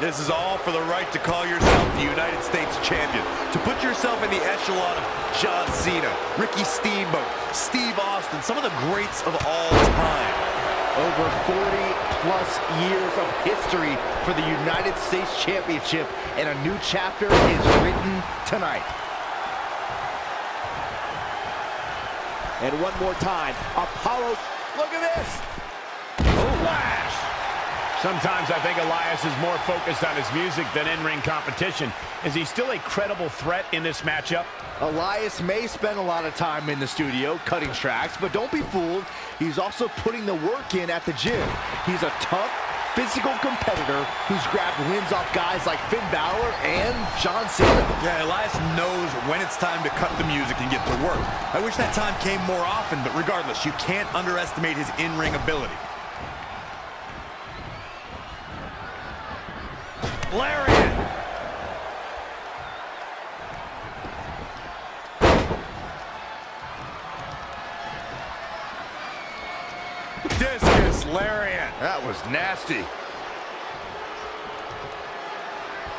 This is all for the right to call yourself the United States champion. To put yourself in the echelon of John Cena, Ricky Steamboat, Steve Austin, some of the greats of all time. Over 40-plus years of history for the United States Championship, and a new chapter is written tonight. And one more time, Apollo, look at this! Flash! Sometimes I think Elias is more focused on his music than in-ring competition. Is he still a credible threat in this matchup? Elias may spend a lot of time in the studio cutting tracks, but don't be fooled. He's also putting the work in at the gym. He's a tough, physical competitor who's grabbed wins off guys like Finn Balor and John Cena. Yeah, Elias knows when it's time to cut the music and get to work. I wish that time came more often, but regardless, you can't underestimate his in-ring ability. Lariat! Discus lariat. That was nasty.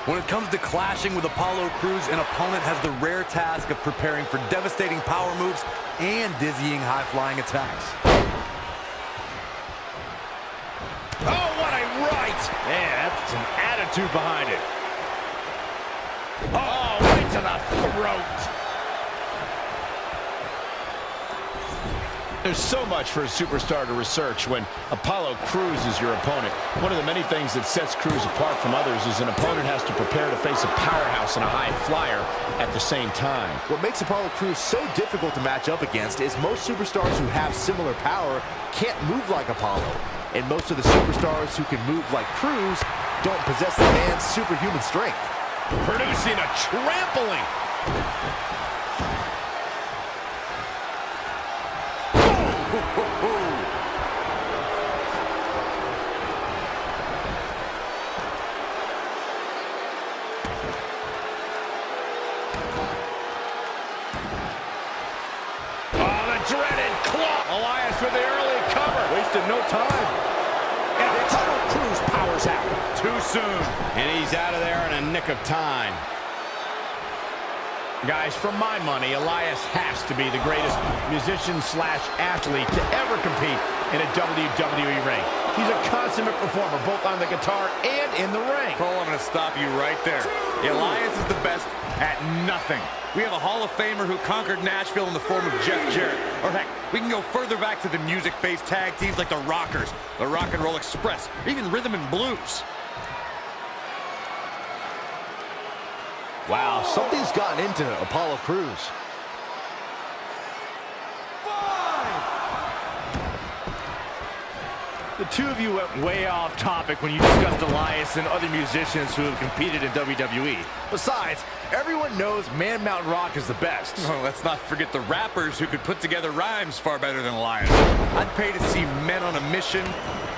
When it comes to clashing with Apollo Crews, an opponent has the rare task of preparing for devastating power moves and dizzying high-flying attacks. Oh, what a right! Man, that's some attitude behind it. Oh, right to the throat! There's so much for a superstar to research when Apollo Crews is your opponent. One of the many things that sets Crews apart from others is an opponent has to prepare to face a powerhouse and a high flyer at the same time. What makes Apollo Crews so difficult to match up against is most superstars who have similar power can't move like Apollo. And most of the superstars who can move like Crews don't possess the man's superhuman strength. Producing a trampling. Dreaded claw. Elias with the early cover. Wasted no time. And Apollo Crews powers out. Too soon. And he's out of there in a nick of time. Guys, for my money, Elias has to be the greatest musician/athlete to ever compete in a WWE ring. He's a consummate performer, both on the guitar and in the ring. Cole, I'm going to stop you right there. Elias is the best at nothing. We have a Hall of Famer who conquered Nashville in the form of Jeff Jarrett. Or heck, we can go further back to the music-based tag teams like the Rockers, the Rock and Roll Express, or even Rhythm and Blues. Wow, something's gotten into Apollo Crews. The two of you went way off topic when you discussed Elias and other musicians who have competed in WWE. Besides, everyone knows Man Mountain Rock is the best. Oh, let's not forget the rappers who could put together rhymes far better than Elias. I'd pay to see Men on a Mission,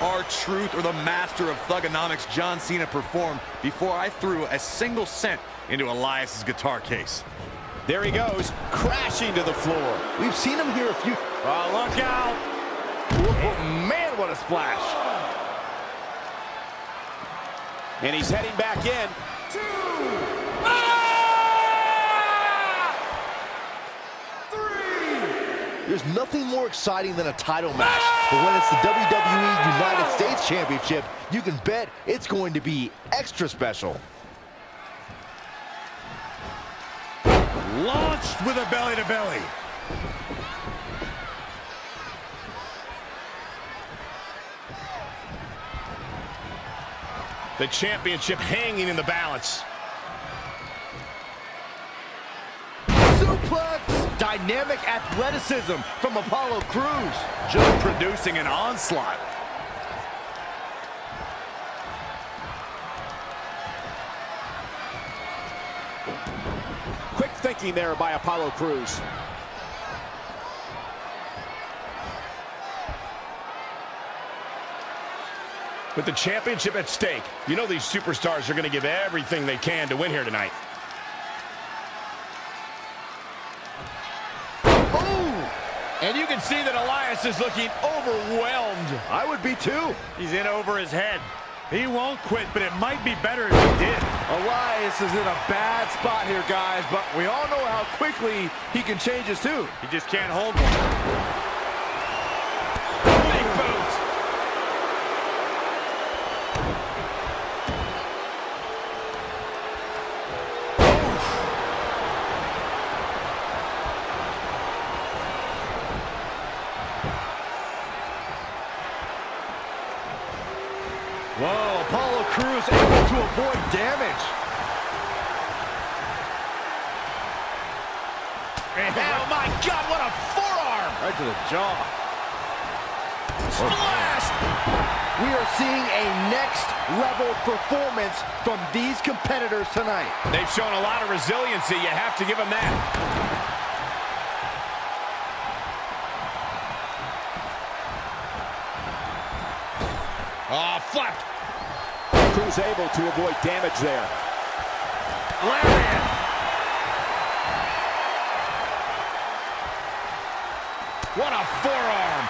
R-Truth, or the master of thugonomics John Cena perform before I threw a single cent into Elias's guitar case. There he goes, crashing to the floor. We've seen him here a few... Oh, look out! Oh, man, what a splash. And he's heading back in. There's nothing more exciting than a title match. But when it's the WWE United States Championship, you can bet it's going to be extra special. Launched with a belly-to-belly. The championship hanging in the balance. Suplex! Dynamic athleticism from Apollo Crews. Just producing an onslaught. Quick thinking there by Apollo Crews. With the championship at stake, you know these superstars are going to give everything they can to win here tonight. Oh! And you can see that Elias is looking overwhelmed. I would be too. He's in over his head. He won't quit, but it might be better if he did. Elias is in a bad spot here, guys, but we all know how quickly he can change his tune. He just can't hold one. Big boot. Whoa, Apollo Crews able to avoid damage. Oh my God, what a forearm! Right to the jaw. Splash! We are seeing a next level performance from these competitors tonight. They've shown a lot of resiliency. You have to give them that. Oh, flapped. Crews able to avoid damage there. Lariat. What a forearm.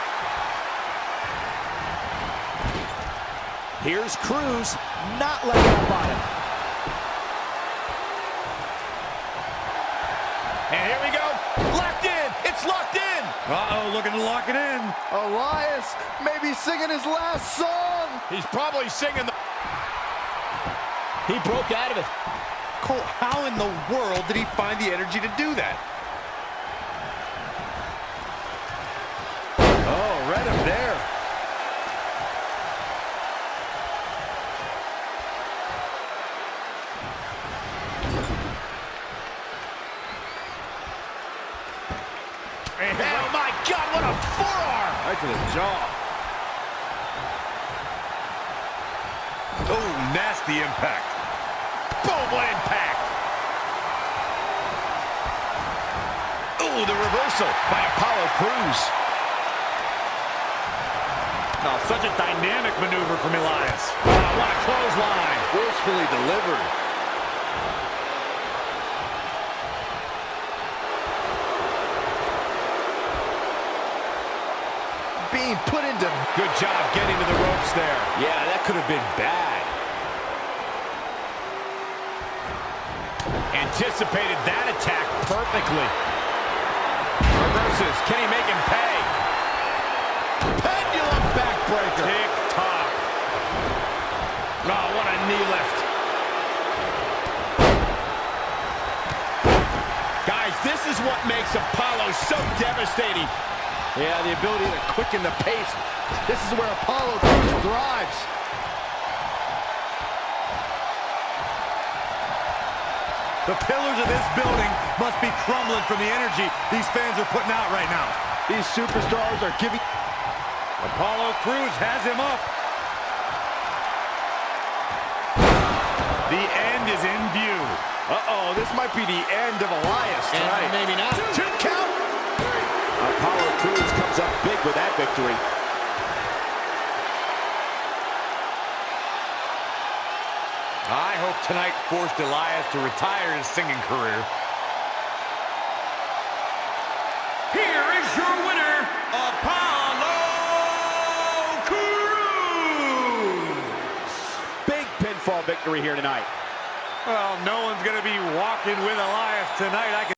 Here's Crews, not letting up on him. And here we go. Locked in. It's locked in. Uh-oh, looking to lock it in. Elias may be singing his last song. He's probably singing the... He broke out of it. Cole, how in the world did he find the energy to do that? Oh, read him there. Oh my God, what a forearm! Right to the jaw. Oh, nasty impact. Boom, what impact. Ooh, the reversal by Apollo Crews. Oh, such a dynamic maneuver from Elias. Oh, what a clothesline. Forcefully delivered. Being put into... Good job getting to the ropes there. Yeah, that could have been bad. Anticipated that attack perfectly. Reverses. Can he make him pay? Pendulum backbreaker. Tick-tock. Oh, what a knee lift. Guys, this is what makes Apollo so devastating. Yeah, the ability to quicken the pace. This is where Apollo Crews thrives. The pillars of this building must be crumbling from the energy these fans are putting out right now. These superstars are giving... Apollo Crews has him up. The end is in view. Uh-oh, this might be the end of Elias tonight. Maybe not. Two count. Apollo Crews comes up big with that victory. I hope tonight forced Elias to retire his singing career. Here is your winner, Apollo Crews. Big pinfall victory here tonight. Well, no one's going to be walking with Elias tonight. I can